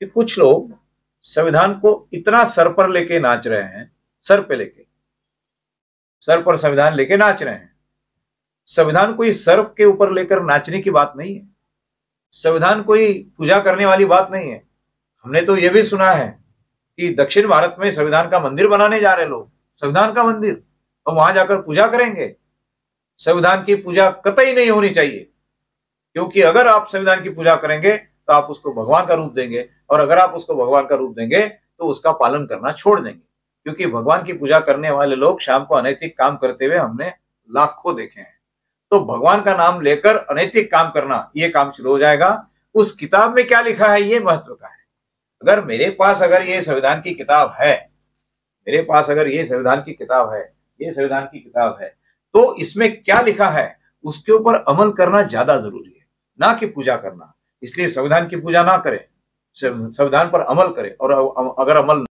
कि कुछ लोग संविधान को इतना सर पर लेके नाच रहे हैं, सर पर संविधान लेके नाच रहे हैं। संविधान कोई सर के ऊपर लेकर नाचने की बात नहीं है, संविधान कोई पूजा करने वाली बात नहीं है। हमने तो यह भी सुना है कि दक्षिण भारत में संविधान का मंदिर बनाने जा रहे लोग, संविधान का मंदिर, और वहां जाकर पूजा करेंगे। संविधान की पूजा कतई नहीं होनी चाहिए, क्योंकि अगर आप संविधान की पूजा करेंगे तो आप उसको भगवान का रूप देंगे, और अगर आप उसको भगवान का रूप देंगे तो उसका पालन करना छोड़ देंगे। क्योंकि भगवान की पूजा करने वाले लोग शाम को अनैतिक काम करते हुए हमने लाखों देखे हैं। तो भगवान का नाम लेकर अनैतिक काम करना, ये काम शुरू हो जाएगा। उस किताब में क्या लिखा है ये महत्व का है। अगर मेरे पास अगर ये संविधान की किताब है, मेरे पास अगर ये संविधान की किताब है, ये संविधान की किताब है, तो इसमें क्या लिखा है उसके ऊपर अमल करना ज्यादा जरूरी है, ना कि पूजा करना। इसलिए संविधान की पूजा ना करें, संविधान पर अमल करें। और अगर अमल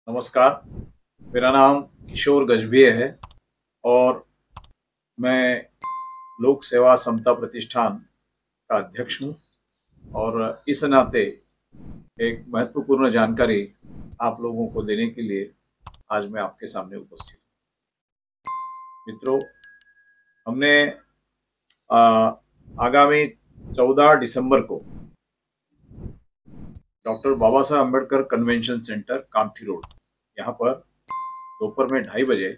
नमस्कार, मेरा नाम किशोर गजभिये है और मैं लोक सेवा समता प्रतिष्ठान का अध्यक्ष हूँ। और इस नाते एक महत्वपूर्ण जानकारी आप लोगों को देने के लिए आज मैं आपके सामने उपस्थित हूँ। मित्रों, हमने आगामी 14 दिसंबर को डॉक्टर बाबा Saheb Ambedkar convention centre, Kamthi road, यहाँ पर दोपहर में 2:30 बजे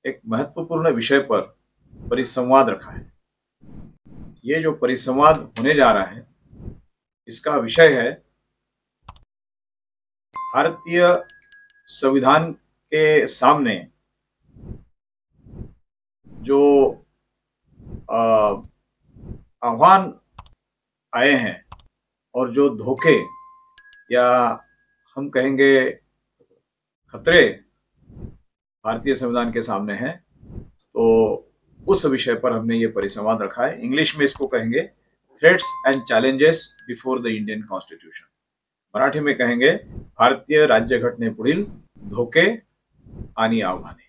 एक महत्वपूर्ण विषय पर परिसंवाद रखा है। ये जो परिसंवाद होने जा रहा है, इसका विषय है भारतीय संविधान के सामने जो आह्वान आए हैं और जो धोखे या हम कहेंगे खतरे भारतीय संविधान के सामने हैं, तो उस विषय पर हमने ये परिसंवाद रखा है। इंग्लिश में इसको कहेंगे threats and challenges before the Indian constitution. Marathi में कहेंगे भारतीय राज्यघटनेपुढील धोके आणि आव्हाने।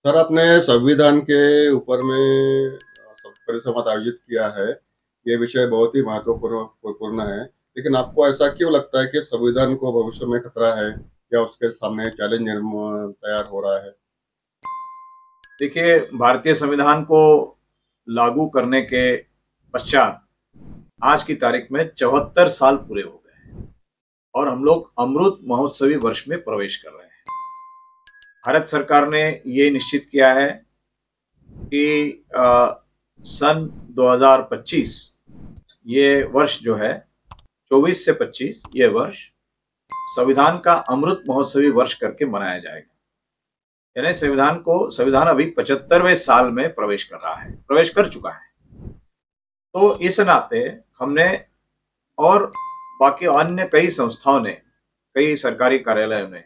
सर, आपने संविधान के ऊपर में परिसंवाद आयोजित किया है। ये विषय बहुत ही महत्वपूर्ण है, लेकिन आपको ऐसा क्यों लगता है कि संविधान को भविष्य में खतरा है या उसके सामने चैलेंज तैयार हो रहा है? देखिए, भारतीय संविधान को लागू करने के पश्चात आज की तारीख में 74 साल पूरे हो गए हैं और हम लोग अमृत महोत्सवी वर्ष में प्रवेश कर रहे हैं। भारत सरकार ने ये निश्चित किया है कि सन 2025 ये वर्ष जो है, 24 से 25 ये वर्ष संविधान का अमृत महोत्सवी वर्ष करके मनाया जाएगा। यानी संविधान अभी 75वें साल में प्रवेश कर चुका है। तो इस नाते हमने और बाकी अन्य कई संस्थाओं ने, कई सरकारी कार्यालयों ने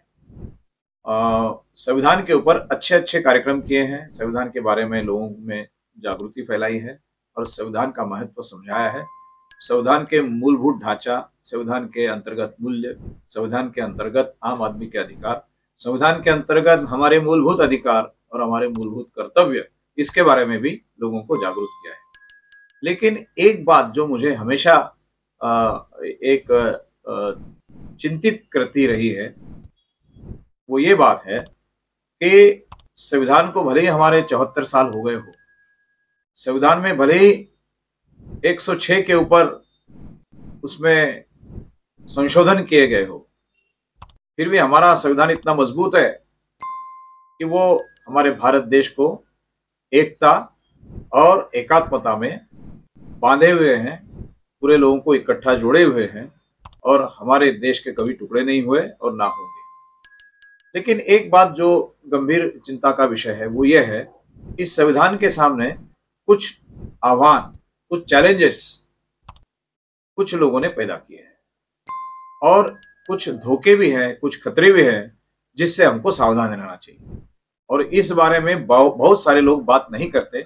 संविधान के ऊपर अच्छे अच्छे कार्यक्रम किए हैं, संविधान के बारे में लोगों में जागृति फैलाई है और संविधान का महत्व समझाया है। संविधान के मूलभूत ढांचा, संविधान के अंतर्गत मूल्य, संविधान के अंतर्गत आम आदमी के अधिकार, संविधान के अंतर्गत हमारे मूलभूत अधिकार और हमारे मूलभूत कर्तव्य, इसके बारे में भी लोगों को जागरूक किया है। लेकिन एक बात जो मुझे हमेशा चिंतित करती रही है, वो ये बात है कि संविधान को भले ही हमारे 74 साल हो गए हो, संविधान में भले ही 106 के ऊपर उसमें संशोधन किए गए हो, फिर भी हमारा संविधान इतना मजबूत है कि वो हमारे भारत देश को एकता और एकात्मता में बांधे हुए हैं, पूरे लोगों को इकट्ठा जोड़े हुए हैं और हमारे देश के कभी टुकड़े नहीं हुए और ना होंगे। लेकिन एक बात जो गंभीर चिंता का विषय है वो ये है कि संविधान के सामने कुछ आह्वान, कुछ चैलेंजेस कुछ लोगों ने पैदा किए हैं और कुछ धोखे भी हैं, कुछ खतरे भी हैं, जिससे हमको सावधान रहना चाहिए। और इस बारे में बहुत सारे लोग बात नहीं करते,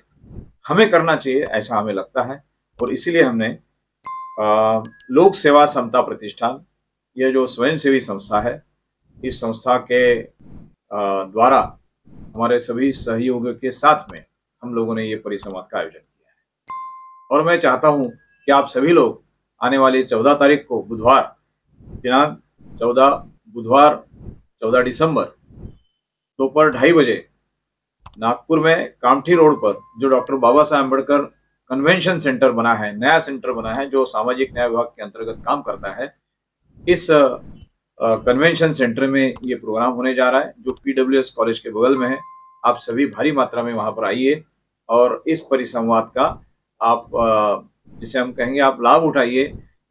हमें करना चाहिए ऐसा हमें लगता है। और इसीलिए हमने लोक सेवा समता प्रतिष्ठान, यह जो स्वयंसेवी संस्था है, इस संस्था के द्वारा हमारे सभी सहयोगियों के साथ में हम लोगों ने ये परिसंवाद का आयोजन किया है। और मैं चाहता हूं कि आप सभी लोग आने वाली 14 तारीख को बुधवार, दिनांक 14 दिसंबर दोपहर 2:30 बजे नागपुर में कामठी रोड पर जो doctor Baba Saheb Ambedkar convention centre बना है, नया सेंटर बना है जो सामाजिक न्याय विभाग के अंतर्गत काम करता है, इस कन्वेंशन सेंटर में ये प्रोग्राम होने जा रहा है जो PWS कॉलेज के बगल में है। आप सभी भारी मात्रा में वहां पर आइए और इस परिसंवाद का आप जिसे हम कहेंगे आप लाभ उठाइए,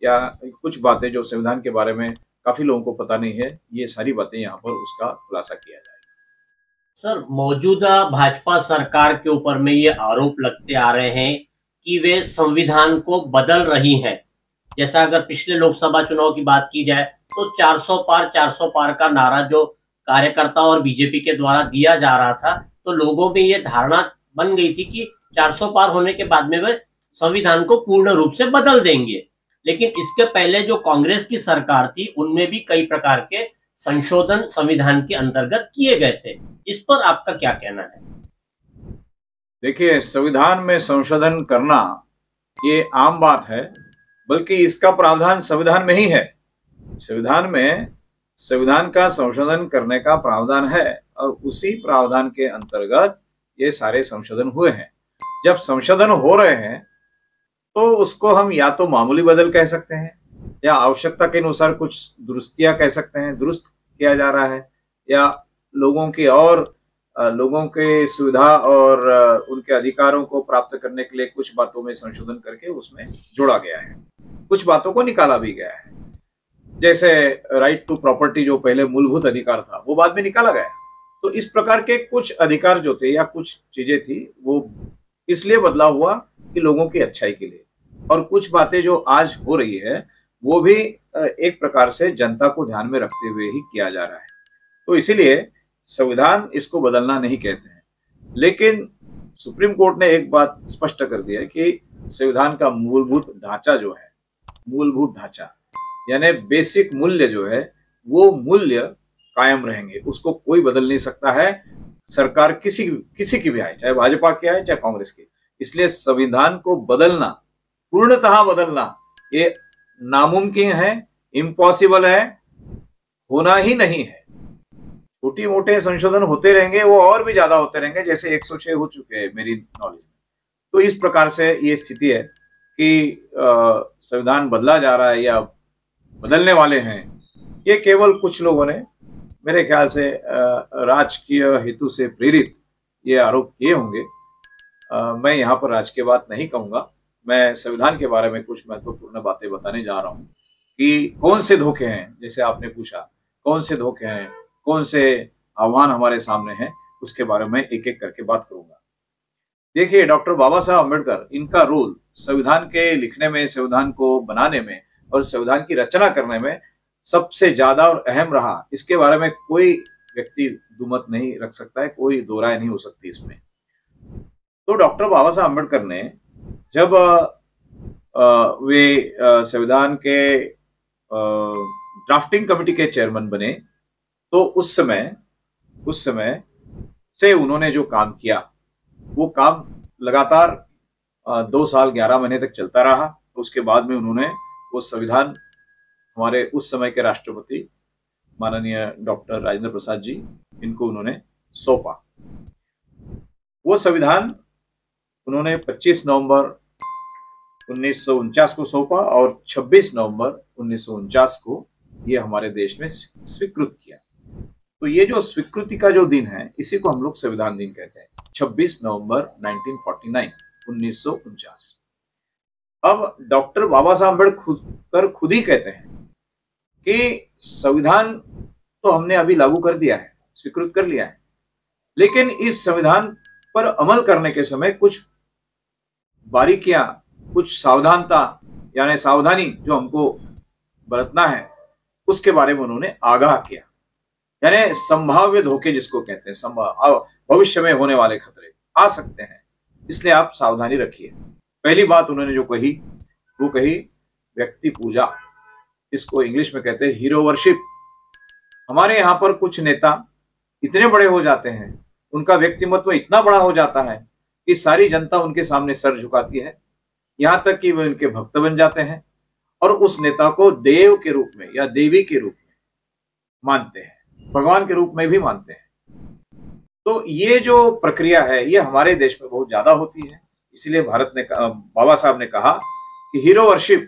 या कुछ बातें जो संविधान के बारे में काफी लोगों को पता नहीं है, ये सारी बातें यहाँ पर उसका खुलासा किया जाएगा। सर, मौजूदा भाजपा सरकार के ऊपर में ये आरोप लगते आ रहे हैं कि वे संविधान को बदल रही हैं। जैसा अगर पिछले लोकसभा चुनाव की बात की जाए तो 400 पार का नारा जो कार्यकर्ता और बीजेपी के द्वारा दिया जा रहा था, तो लोगों में ये धारणा बन गई थी कि 400 पार होने के बाद में वे संविधान को पूर्ण रूप से बदल देंगे। लेकिन इसके पहले जो कांग्रेस की सरकार थी उनमें भी कई प्रकार के संशोधन संविधान के अंतर्गत किए गए थे। इस पर आपका क्या कहना है? देखिए, संविधान में संशोधन करना ये आम बात है, बल्कि इसका प्रावधान संविधान में ही है। संविधान में संविधान का संशोधन करने का प्रावधान है और उसी प्रावधान के अंतर्गत ये सारे संशोधन हुए हैं। जब संशोधन हो रहे हैं तो उसको हम या तो मामूली बदल कह सकते हैं या आवश्यकता के अनुसार कुछ दुरुस्तियां कह सकते हैं, दुरुस्त किया जा रहा है, या लोगों की और लोगों के सुविधा और उनके अधिकारों को प्राप्त करने के लिए कुछ बातों में संशोधन करके उसमें जोड़ा गया है, कुछ बातों को निकाला भी गया है। जैसे राइट टू प्रॉपर्टी जो पहले मूलभूत अधिकार था वो बाद में निकाला गया। तो इस प्रकार के कुछ अधिकार जो थे या कुछ चीजें थी वो इसलिए बदला हुआ कि लोगों की अच्छाई के लिए, और कुछ बातें जो आज हो रही है वो भी एक प्रकार से जनता को ध्यान में रखते हुए ही किया जा रहा है। तो इसीलिए संविधान इसको बदलना नहीं कहते हैं। लेकिन सुप्रीम कोर्ट ने एक बात स्पष्ट कर दी है कि संविधान का मूलभूत ढांचा जो है, मूलभूत ढांचा यानी बेसिक मूल्य जो है, वो मूल्य कायम रहेंगे, उसको कोई बदल नहीं सकता है। सरकार किसी की भी आए, चाहे भाजपा की आए चाहे कांग्रेस की। इसलिए संविधान को बदलना, पूर्णतः बदलना, ये नामुमकिन है, इम्पॉसिबल है, होना ही नहीं है। छोटे मोटे संशोधन होते रहेंगे, वो और भी ज्यादा होते रहेंगे, जैसे 106 हो चुके हैं मेरी नॉलेज में। तो इस प्रकार से ये स्थिति है कि संविधान बदला जा रहा है या बदलने वाले हैं, ये केवल कुछ लोगों ने मेरे ख्याल से राजकीय हेतु से प्रेरित ये आरोप किए होंगे। मैं यहाँ पर राजकीय बात नहीं कहूंगा, मैं संविधान के बारे में कुछ महत्वपूर्ण बातें बताने जा रहा हूँ कि कौन से धोखे हैं, जैसे आपने पूछा कौन से धोखे हैं, कौन से आह्वान हमारे सामने हैं, उसके बारे में एक एक करके बात करूंगा। देखिए, डॉक्टर बाबा साहब अम्बेडकर, इनका रोल संविधान के लिखने में, संविधान को बनाने में और संविधान की रचना करने में सबसे ज्यादा और अहम रहा, इसके बारे में कोई व्यक्ति दुमत नहीं रख सकता है, कोई दो राय नहीं हो सकती इसमें। तो डॉक्टर बाबा साहब अम्बेडकर ने जब वे संविधान के ड्राफ्टिंग कमेटी के चेयरमैन बने, तो उस समय से उन्होंने जो काम किया वो काम लगातार 2 साल 11 महीने तक चलता रहा। तो उसके बाद में उन्होंने वो संविधान हमारे उस समय के राष्ट्रपति माननीय डॉक्टर राजेंद्र प्रसाद जी, इनको उन्होंने सौंपा। वो संविधान उन्होंने 25 नवंबर 1949 को सौंपा और 26 नवंबर 1949 को ये हमारे देश में स्वीकृत किया। तो ये जो स्वीकृति का जो दिन है, इसी को हम लोग संविधान दिन कहते हैं, 26 नवंबर 1949। अब डॉक्टर बाबा साहब अम्बेडकर खुद ही कहते हैं कि संविधान तो हमने अभी लागू कर दिया है, स्वीकृत कर लिया है, लेकिन इस संविधान पर अमल करने के समय कुछ बारीकियां, कुछ सावधानता यानी सावधानी जो हमको बरतना है, उसके बारे में उन्होंने आगाह किया। यानी संभाव्य धोखे जिसको कहते हैं, भविष्य में होने वाले खतरे आ सकते हैं, इसलिए आप सावधानी रखिए। पहली बात उन्होंने जो कही वो कही, व्यक्ति पूजा, इसको इंग्लिश में कहते हैं हीरो वर्शिप। हमारे यहाँ पर कुछ नेता इतने बड़े हो जाते हैं, उनका व्यक्तिमत्व इतना बड़ा हो जाता है कि सारी जनता उनके सामने सर झुकाती है, यहाँ तक कि वे उनके भक्त बन जाते हैं और उस नेता को देव के रूप में या देवी के रूप में मानते हैं, भगवान के रूप में भी मानते हैं। तो ये जो प्रक्रिया है ये हमारे देश में बहुत ज्यादा होती है। इसलिए बाबा साहब ने कहा कि हीरो वर्शिप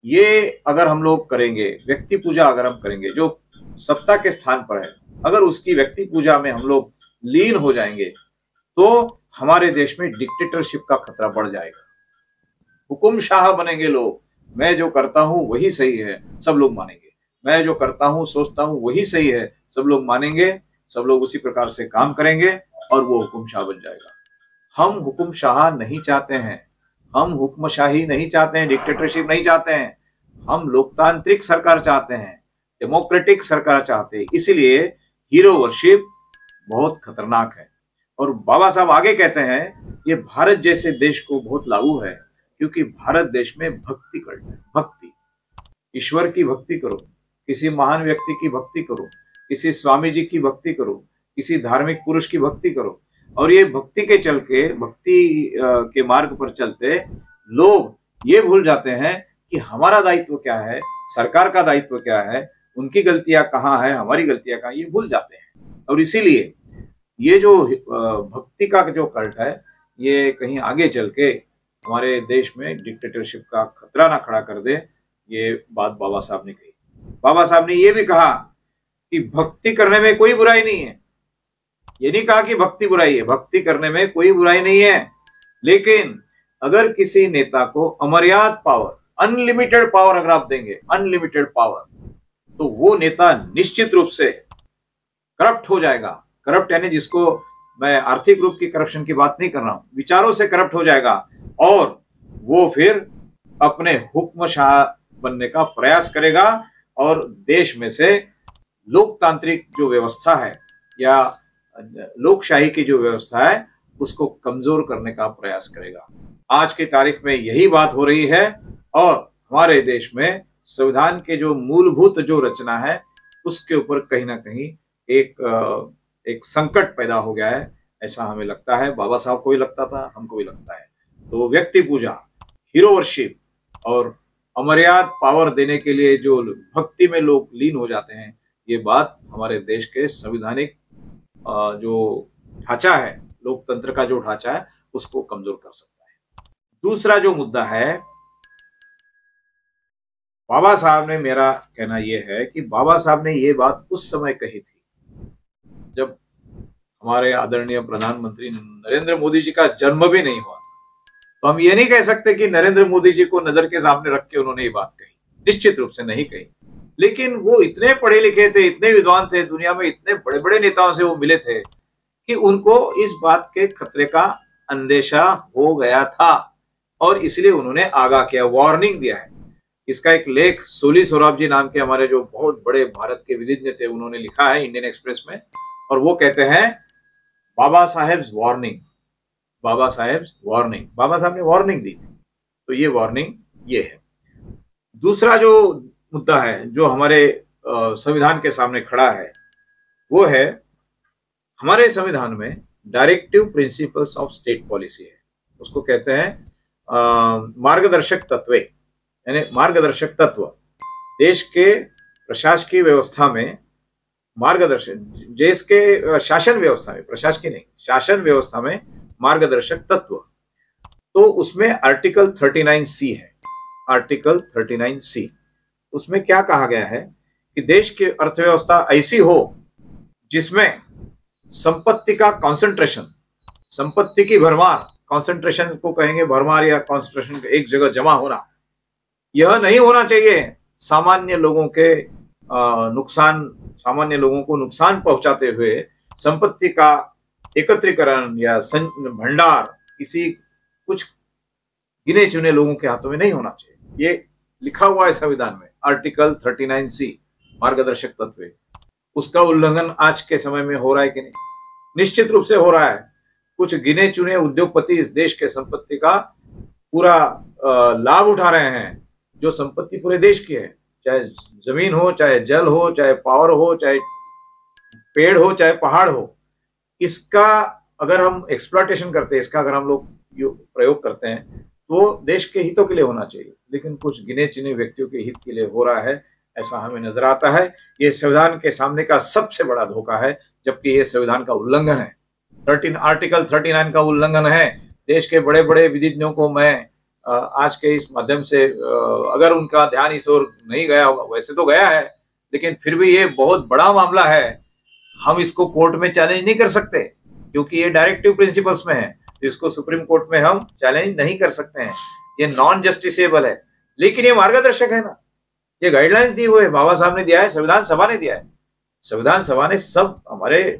ये अगर हम लोग करेंगे, व्यक्ति पूजा अगर हम करेंगे जो सत्ता के स्थान पर है, अगर उसकी व्यक्ति पूजा में हम लोग लीन हो जाएंगे तो हमारे देश में डिक्टेटरशिप का खतरा बढ़ जाएगा। हुकुम शाह बनेंगे लोग, मैं जो करता हूं वही सही है, सब लोग मानेंगे, मैं जो करता हूं सोचता हूं वही सही है, सब लोग मानेंगे, सब लोग उसी प्रकार से काम करेंगे और वो हुकुम शाह बन जाएगा। हम हुकुम शाह नहीं चाहते हैं, हम हुक्मशाही नहीं चाहते हैं, डिक्टेटरशिप नहीं चाहते हैं, हम लोकतांत्रिक सरकार चाहते हैं, डेमोक्रेटिक सरकार चाहते हैं। इसलिए हीरो वर्शिप बहुत खतरनाक है। और बाबा साहब आगे कहते हैं ये भारत जैसे देश को बहुत लागू है, क्योंकि भारत देश में भक्ति कल्ट है। भक्ति, ईश्वर की भक्ति करो, किसी महान व्यक्ति की भक्ति करो, किसी स्वामी जी की भक्ति करो, किसी धार्मिक पुरुष की भक्ति करो। और ये भक्ति के चल के, भक्ति के मार्ग पर चलते लोग ये भूल जाते हैं कि हमारा दायित्व क्या है, सरकार का दायित्व क्या है, उनकी गलतियां कहाँ है, हमारी गलतियां कहाँ, ये भूल जाते हैं। और इसीलिए ये जो भक्ति का जो कल्ट है ये कहीं आगे चल के हमारे देश में डिक्टेटरशिप का खतरा ना खड़ा कर दे, ये बात बाबा साहब ने कही। बाबा साहब ने ये भी कहा कि भक्ति करने में कोई बुराई नहीं है। ये नहीं कहा कि भक्ति बुराई है, भक्ति करने में कोई बुराई नहीं है, लेकिन अगर किसी नेता को अमर्याद पावर, अनलिमिटेड पावर अगर आप देंगे, अनलिमिटेड पावर, तो वो नेता निश्चित रूप से करप्ट हो जाएगा। करप्ट यानी जिसको मैं आर्थिक रूप की करप्शन की बात नहीं कर रहा हूं, विचारों से करप्ट हो जाएगा और वो फिर अपने हुक्मशाह बनने का प्रयास करेगा और देश में से लोकतांत्रिक जो व्यवस्था है या लोकशाही की जो व्यवस्था है उसको कमजोर करने का प्रयास करेगा। आज की तारीख में यही बात हो रही है और हमारे देश में संविधान के जो मूलभूत जो रचना है उसके ऊपर कहीं ना कहीं एक संकट पैदा हो गया है, ऐसा हमें लगता है। बाबा साहब को भी लगता था, हमको भी लगता है। तो व्यक्ति पूजा, हीरो वर्शिप और अमर्याद पावर देने के लिए जो भक्ति में लोग लीन हो जाते हैं, ये बात हमारे देश के संवैधानिक जो ढांचा है, लोकतंत्र का जो ढांचा है, उसको कमजोर कर सकता है। दूसरा जो मुद्दा है, बाबा साहब ने, मेरा कहना यह है कि बाबा साहब ने ये बात उस समय कही थी जब हमारे आदरणीय प्रधानमंत्री नरेंद्र मोदी जी का जन्म भी नहीं हुआ। तो हम ये नहीं कह सकते कि नरेंद्र मोदी जी को नजर के सामने रख के उन्होंने ये बात कही, निश्चित रूप से नहीं कही। लेकिन वो इतने पढ़े लिखे थे, इतने विद्वान थे, दुनिया में इतने बड़े बड़े नेताओं से वो मिले थे कि उनको इस बात के खतरे का अंदेशा हो गया था और इसलिए उन्होंने आगाह किया, वार्निंग दिया है। इसका एक लेख सोली सोराब जी नाम के हमारे जो बहुत बड़े भारत के विधिज्ञ थे, उन्होंने लिखा है इंडियन एक्सप्रेस में, और वो कहते हैं बाबा साहेब्स वार्निंग, बाबा साहेब्स वार्निंग, बाबा साहब ने वार्निंग दी थी। तो ये वार्निंग ये है। दूसरा जो मुद्दा है जो हमारे संविधान के सामने खड़ा है वो है, हमारे संविधान में directive principles of state policy है, उसको कहते हैं मार्गदर्शक तत्व, यानी मार्गदर्शक तत्व देश के प्रशासकीय व्यवस्था में, मार्गदर्शक देश के शासन व्यवस्था में, प्रशासकीय नहीं, शासन व्यवस्था में मार्गदर्शक तत्व। तो उसमें आर्टिकल 39C है, आर्टिकल 39C। उसमें क्या कहा गया है कि देश की अर्थव्यवस्था ऐसी हो जिसमें संपत्ति का कॉन्सेंट्रेशन, संपत्ति की भरमार, कॉन्सेंट्रेशन को कहेंगे भरमार या कॉन्सेंट्रेशन, एक जगह जमा होना, यह नहीं होना चाहिए। सामान्य लोगों के नुकसान, सामान्य लोगों को नुकसान पहुंचाते हुए संपत्ति का एकत्रीकरण या भंडार किसी कुछ गिने चुने लोगों के हाथों में नहीं होना चाहिए। ये लिखा हुआ है संविधान में, आर्टिकल 39C, मार्गदर्शक तत्व। उसका उल्लंघन आज के समय में हो रहा है कि नहीं? निश्चित रूप से हो रहा है। कुछ गिने चुने उद्योगपति इस देश के संपत्ति का पूरा लाभ उठा रहे हैं जो संपत्ति पूरे देश की है, चाहे जमीन हो, चाहे जल हो, चाहे पावर हो, चाहे पेड़ हो, चाहे पहाड़ हो, इसका अगर हम एक्सप्लॉयटेशन करते हैं, इसका अगर हम लोग प्रयोग करते हैं तो देश के हितों के लिए होना चाहिए, लेकिन कुछ गिने चुने व्यक्तियों के हित के लिए हो रहा है, ऐसा हमें नजर आता है। ये संविधान के सामने का सबसे बड़ा धोखा है, जबकि ये संविधान का उल्लंघन है। आर्टिकल 39 का उल्लंघन है। देश के बड़े बड़े विधिज्ञों को मैं आज के इस माध्यम से, अगर उनका ध्यान इस ओर नहीं गया होगा, वैसे तो गया है, लेकिन फिर भी ये बहुत बड़ा मामला है, हम इसको कोर्ट में चैलेंज नहीं कर सकते क्योंकि ये डायरेक्टिव प्रिंसिपल्स में है, तो इसको सुप्रीम कोर्ट में हम चैलेंज नहीं कर सकते हैं, ये नॉन जस्टिसेबल है। लेकिन ये मार्गदर्शक है ना, ये गाइडलाइंस दी हुई है, बाबा साहब ने दिया है, संविधान सभा ने दिया है। संविधान सभा ने सब हमारे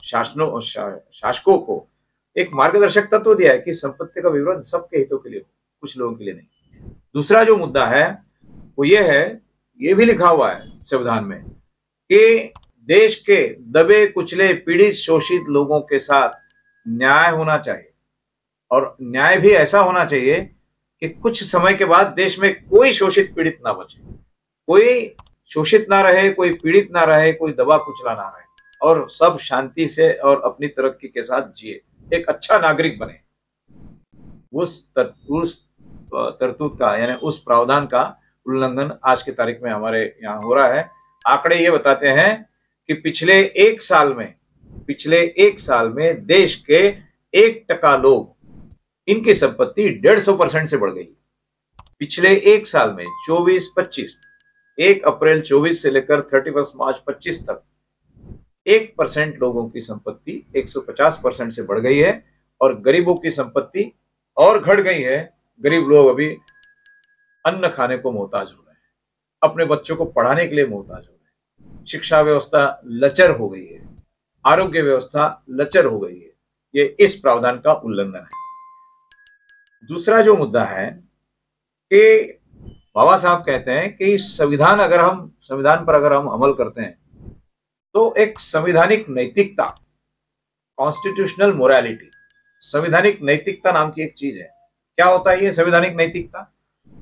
शासकों को एक मार्गदर्शक तत्व दिया है कि संपत्ति का विवरण सबके हितों के लिए हो, कुछ लोगों के लिए नहीं। दूसरा जो मुद्दा है वो ये है, ये भी लिखा हुआ है संविधान में कि देश के दबे कुचले पीड़ित शोषित लोगों के साथ न्याय होना चाहिए, और न्याय भी ऐसा होना चाहिए कि कुछ समय के बाद देश में कोई शोषित पीड़ित ना बचे, कोई शोषित ना रहे, कोई पीड़ित ना रहे, कोई दबा कुचला ना रहे, और सब शांति से और अपनी तरक्की के साथ जिए, एक अच्छा नागरिक बने। उस तरतूद का यानी उस प्रावधान का उल्लंघन आज की तारीख में हमारे यहाँ हो रहा है। आंकड़े ये बताते हैं कि पिछले एक साल में देश के 1% लोग, इनकी संपत्ति 150% से बढ़ गई। पिछले एक साल में 24-25, 1 अप्रैल 24 से लेकर 31 मार्च 25 तक 1% लोगों की संपत्ति 150% से बढ़ गई है, और गरीबों की संपत्ति और घट गई है। गरीब लोग अभी अन्न खाने को मोहताज हो रहे हैं, अपने बच्चों को पढ़ाने के लिए मोहताज हो रहे हैं, शिक्षा व्यवस्था लचर हो गई है, आरोग्य व्यवस्था लचर हो गई है। ये इस प्रावधान का उल्लंघन है। दूसरा जो मुद्दा है कि बाबा साहब कहते हैं कि संविधान पर अगर हम अमल करते हैं तो एक संवैधानिक नैतिकता, कॉन्स्टिट्यूशनल मोरालिटी, संवैधानिक नैतिकता नाम की एक चीज है। क्या होता है ये संवैधानिक नैतिकता?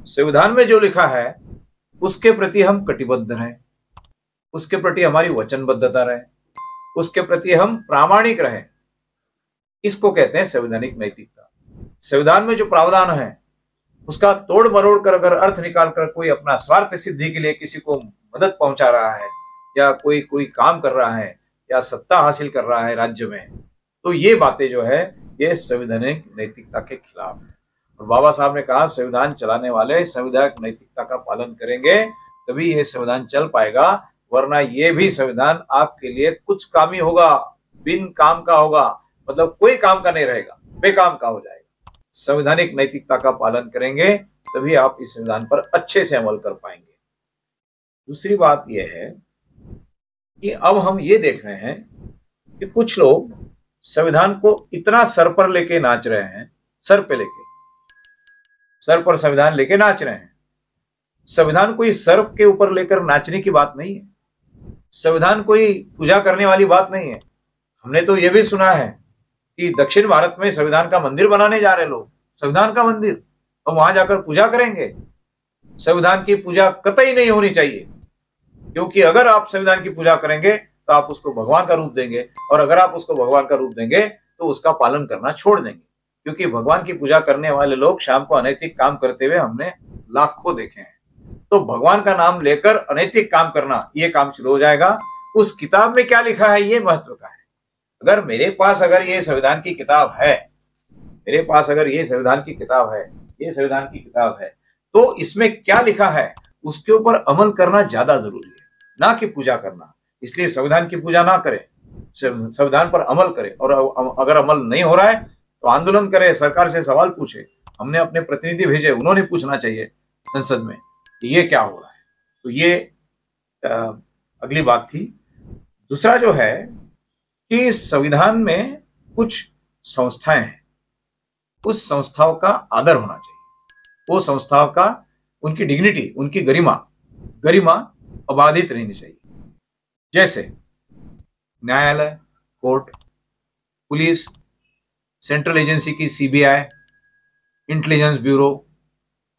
संविधान में जो लिखा है उसके प्रति हम कटिबद्ध रहें, उसके प्रति हमारी वचनबद्धता रहे, उसके प्रति हम प्रामाणिक रहें, इसको कहते हैं संवैधानिक नैतिकता। संविधान में जो प्रावधान है उसका तोड़ मरोड़ कर अगर अर्थ निकाल कर कोई अपना स्वार्थ सिद्धि के लिए किसी को मदद पहुंचा रहा है, या कोई काम कर रहा है, या सत्ता हासिल कर रहा है राज्य में, तो ये बातें जो है ये संवैधानिक नैतिकता के खिलाफ है। और बाबा साहब ने कहा संविधान चलाने वाले संवैधानिक नैतिकता का पालन करेंगे तभी ये संविधान चल पाएगा, वरना ये भी संविधान आपके लिए कुछ कामी होगा, बिन काम का होगा, मतलब कोई काम का नहीं रहेगा, बेकाम का हो जाएगा। संवैधानिक नैतिकता का पालन करेंगे तभी आप इस संविधान पर अच्छे से अमल कर पाएंगे। दूसरी बात यह है कि अब हम ये देख रहे हैं कि कुछ लोग संविधान को इतना सर पर लेके नाच रहे हैं, सर पर संविधान लेके नाच रहे हैं। संविधान कोई सर के ऊपर लेकर नाचने की बात नहीं है, संविधान कोई पूजा करने वाली बात नहीं है। हमने तो यह भी सुना है कि दक्षिण भारत में संविधान का मंदिर बनाने जा रहे लोग, संविधान का मंदिर, हम वहां जाकर पूजा करेंगे। संविधान की पूजा कतई नहीं होनी चाहिए, क्योंकि अगर आप संविधान की पूजा करेंगे तो आप उसको भगवान का रूप देंगे, और अगर आप उसको भगवान का रूप देंगे तो उसका पालन करना छोड़ देंगे। क्योंकि भगवान की पूजा करने वाले लोग शाम को अनैतिक काम करते हुए हमने लाखों देखे हैं। तो भगवान का नाम लेकर अनैतिक काम करना, ये काम शुरू हो जाएगा। उस किताब में क्या लिखा है ये महत्व का है। अगर मेरे पास अगर ये संविधान की किताब है, मेरे पास अगर ये संविधान की किताब है, ये संविधान की किताब है, तो इसमें क्या लिखा है उसके ऊपर अमल करना ज्यादा जरूरी है, ना कि पूजा करना। इसलिए संविधान की पूजा ना करें, संविधान पर अमल करें, और अगर अमल नहीं हो रहा है तो आंदोलन करें, सरकार से सवाल पूछे। हमने अपने प्रतिनिधि भेजे, उन्होंने पूछना चाहिए संसद में कि ये क्या हो रहा है। तो ये अगली बात थी। दूसरा जो है कि संविधान में कुछ संस्थाएं हैं, उस संस्थाओं का आदर होना चाहिए, वो संस्थाओं का, उनकी डिग्निटी, उनकी गरिमा अबाधित रहनी चाहिए। जैसे न्यायालय, कोर्ट, पुलिस, सेंट्रल एजेंसी की CBI, इंटेलिजेंस ब्यूरो,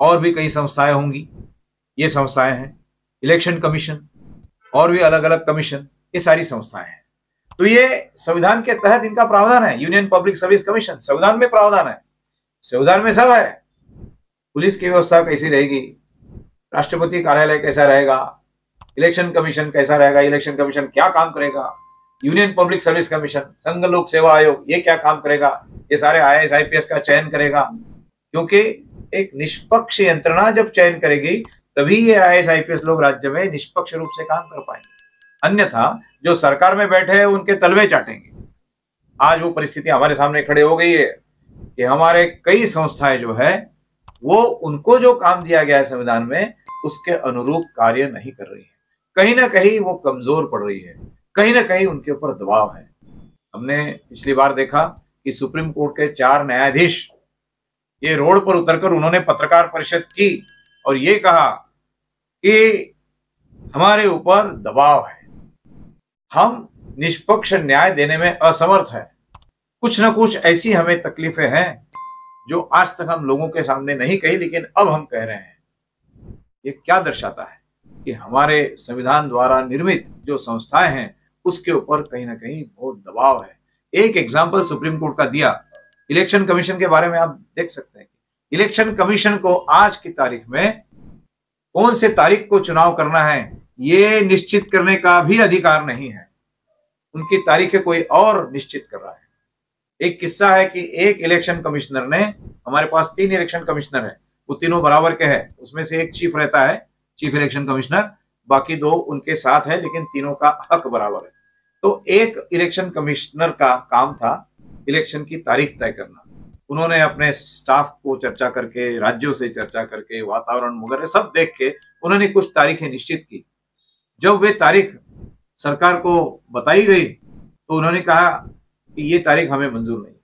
और भी कई संस्थाएं होंगी, ये संस्थाएं हैं। इलेक्शन कमीशन और भी अलग अलग कमीशन, ये सारी संस्थाएं हैं। तो ये संविधान के तहत इनका प्रावधान है। यूनियन पब्लिक सर्विस कमीशन संविधान में प्रावधान है, संविधान में सब है। पुलिस की व्यवस्था कैसी रहेगी, राष्ट्रपति कार्यालय कैसा रहेगा, इलेक्शन कमीशन कैसा रहेगा, इलेक्शन कमीशन क्या काम करेगा, यूनियन पब्लिक सर्विस कमीशन, संघ लोक सेवा आयोग ये क्या काम करेगा, ये सारे IAS IPS का चयन करेगा। क्योंकि एक निष्पक्ष यंत्रणा जब चयन करेगी तभी ये IAS IPS लोग राज्य में निष्पक्ष रूप से काम कर पाएंगे। अन्यथा जो सरकार में बैठे हैं उनके तलवे चाटेंगे। आज वो परिस्थिति हमारे सामने खड़े हो गई है कि हमारे कई संस्थाएं जो है वो उनको जो काम दिया गया है संविधान में उसके अनुरूप कार्य नहीं कर रही है। कहीं ना कहीं वो कमजोर पड़ रही है, कहीं ना कहीं उनके ऊपर दबाव है। हमने पिछली बार देखा कि सुप्रीम कोर्ट के 4 न्यायाधीश ये रोड पर उतरकर उन्होंने पत्रकार परिषद की और ये कहा कि हमारे ऊपर दबाव है, हम निष्पक्ष न्याय देने में असमर्थ है, कुछ ना कुछ ऐसी हमें तकलीफें हैं जो आज तक हम लोगों के सामने नहीं कही लेकिन अब हम कह रहे हैं। ये क्या दर्शाता है कि हमारे संविधान द्वारा निर्मित जो संस्थाएं हैं उसके ऊपर कहीं ना कहीं बहुत दबाव है। एक एग्जाम्पल सुप्रीम कोर्ट का दिया, इलेक्शन कमीशन के बारे में आप देख सकते हैं। इलेक्शन कमीशन को आज की तारीख में कौन से तारीख को चुनाव करना है ये निश्चित करने का भी अधिकार नहीं है। उनकी तारीखें कोई और निश्चित कर रहा है। एक किस्सा है कि एक इलेक्शन कमिश्नर ने, हमारे पास 3 इलेक्शन कमिश्नर है, वो तीनों बराबर के हैं, उसमें से एक चीफ रहता है, चीफ इलेक्शन कमिश्नर, बाकी 2 उनके साथ है लेकिन तीनों का हक बराबर है। तो एक इलेक्शन कमिश्नर का काम था इलेक्शन की तारीख तय करना। उन्होंने अपने स्टाफ को चर्चा करके, राज्यों से चर्चा करके, वातावरण वगैरह सब देख के उन्होंने कुछ तारीखें निश्चित की। जब वे तारीख सरकार को बताई गई तो उन्होंने कहा कि ये तारीख हमें मंजूर नहीं,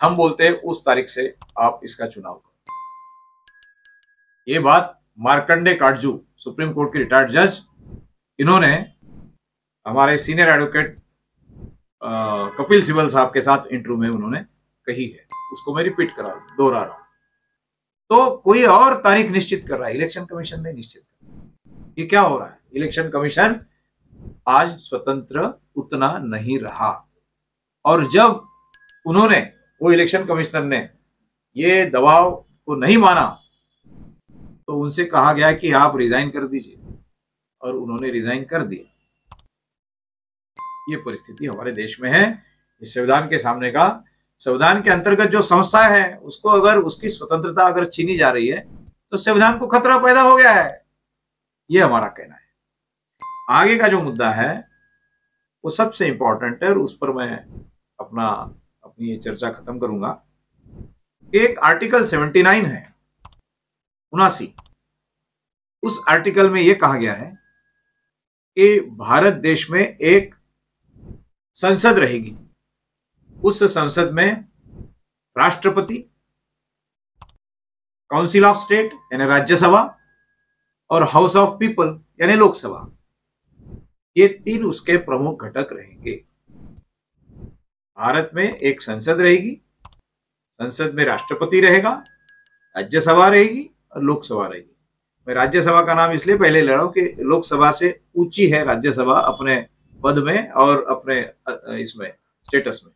हम बोलते हैं उस तारीख से आप इसका चुनाव करो। ये बात मार्कंडे काटजू, सुप्रीम कोर्ट के रिटायर्ड जज, इन्होंने हमारे सीनियर एडवोकेट कपिल सिब्बल साहब के साथ इंटरव्यू में उन्होंने कही है। उसको मैं रिपीट दोहरा रहा हूं। तो कोई और तारीख निश्चित कर रहा है, इलेक्शन कमीशन ने निश्चित कर। ये क्या हो रहा है, इलेक्शन कमीशन आज स्वतंत्र उतना नहीं रहा। और जब उन्होंने, वो इलेक्शन कमिश्नर ने ये दबाव को नहीं माना तो उनसे कहा गया कि आप रिजाइन कर दीजिए, और उन्होंने रिजाइन कर दिया। ये परिस्थिति हमारे देश में है। इस संविधान के सामने का, संविधान के अंतर्गत जो संस्था है उसको अगर उसकी स्वतंत्रता अगर छीनी जा रही है तो संविधान को खतरा पैदा हो गया है, ये हमारा कहना है। आगे का जो मुद्दा है वो सबसे इंपॉर्टेंट है और उस पर मैं अपनी चर्चा खत्म करूंगा। एक आर्टिकल 79 है, 79, उस आर्टिकल में यह कहा गया है कि भारत देश में एक संसद रहेगी। उस संसद में राष्ट्रपति, काउंसिल ऑफ स्टेट यानी राज्यसभा, और हाउस ऑफ पीपल यानी लोकसभा, ये 3 उसके प्रमुख घटक रहेंगे। भारत में एक संसद रहेगी, संसद में राष्ट्रपति रहेगा, राज्यसभा रहेगी और लोकसभा रहेगी। मैं राज्यसभा का नाम इसलिए पहले ले रहा हूं कि लोकसभा से ऊंची है राज्यसभा अपने पद में और अपने इसमें स्टेटस में।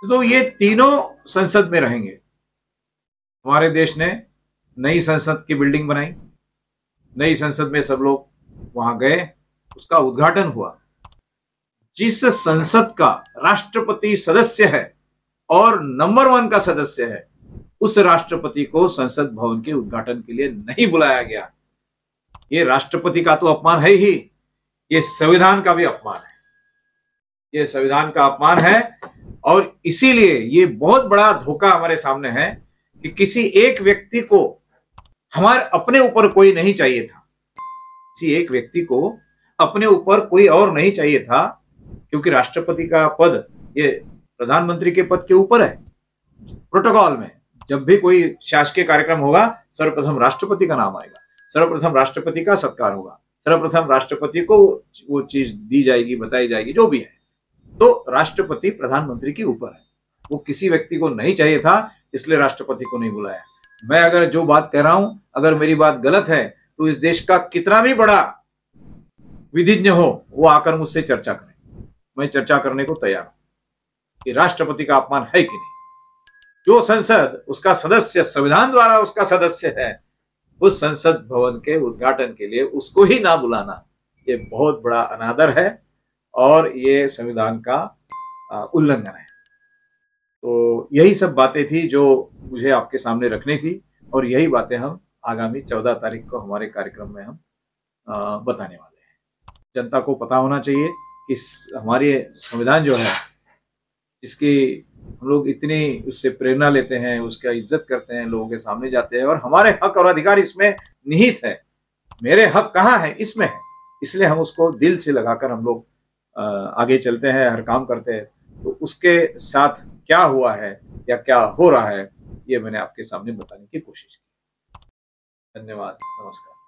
तो ये तीनों संसद में रहेंगे। हमारे देश ने नई संसद की बिल्डिंग बनाई, नई संसद में सब लोग वहां गए, उसका उद्घाटन हुआ। जिस संसद का राष्ट्रपति सदस्य है और नंबर 1 का सदस्य है, उस राष्ट्रपति को संसद भवन के उद्घाटन के लिए नहीं बुलाया गया। ये राष्ट्रपति का तो अपमान है ही, ये संविधान का भी अपमान है, ये संविधान का अपमान है। और इसीलिए ये बहुत बड़ा धोखा हमारे सामने है कि किसी एक व्यक्ति को, हमारे अपने ऊपर कोई नहीं चाहिए था, किसी एक व्यक्ति को अपने ऊपर कोई और नहीं चाहिए था, क्योंकि राष्ट्रपति का पद ये प्रधानमंत्री के पद के ऊपर है। प्रोटोकॉल में जब भी कोई शासकीय कार्यक्रम होगा सर्वप्रथम राष्ट्रपति का नाम आएगा, सर्वप्रथम राष्ट्रपति का सत्कार होगा, सर्वप्रथम राष्ट्रपति को वो चीज दी जाएगी, बताई जाएगी, जो भी है। तो राष्ट्रपति प्रधानमंत्री के ऊपर है, वो किसी व्यक्ति को नहीं चाहिए था, इसलिए राष्ट्रपति को नहीं बुलाया। मैं अगर जो बात कह रहा हूं, अगर मेरी बात गलत है तो इस देश का कितना भी बड़ा विधिज्ञ हो वो आकर मुझसे चर्चा करें, मैं चर्चा करने को तैयार हूं कि राष्ट्रपति का अपमान है कि नहीं। जो संसद उसका सदस्य संविधान द्वारा उसका सदस्य है, उस संसद भवन के उद्घाटन के लिए उसको ही ना बुलाना, ये बहुत बड़ा अनादर है और ये संविधान का उल्लंघन है। तो यही सब बातें थी जो मुझे आपके सामने रखनी थी और यही बातें हम आगामी 14 तारीख को हमारे कार्यक्रम में हम बताने वाले हैं। जनता को पता होना चाहिए कि हमारे संविधान जो है, जिसकी हम लोग इतनी उससे प्रेरणा लेते हैं, उसका इज्जत करते हैं, लोगों के सामने जाते हैं और हमारे हक और अधिकार इसमें निहित है। मेरे हक कहाँ है, इसमें है, इसलिए हम उसको दिल से लगाकर हम लोग आगे चलते हैं, हर काम करते हैं। तो उसके साथ क्या हुआ है या क्या हो रहा है, ये मैंने आपके सामने बताने की कोशिश की। धन्यवाद, नमस्कार।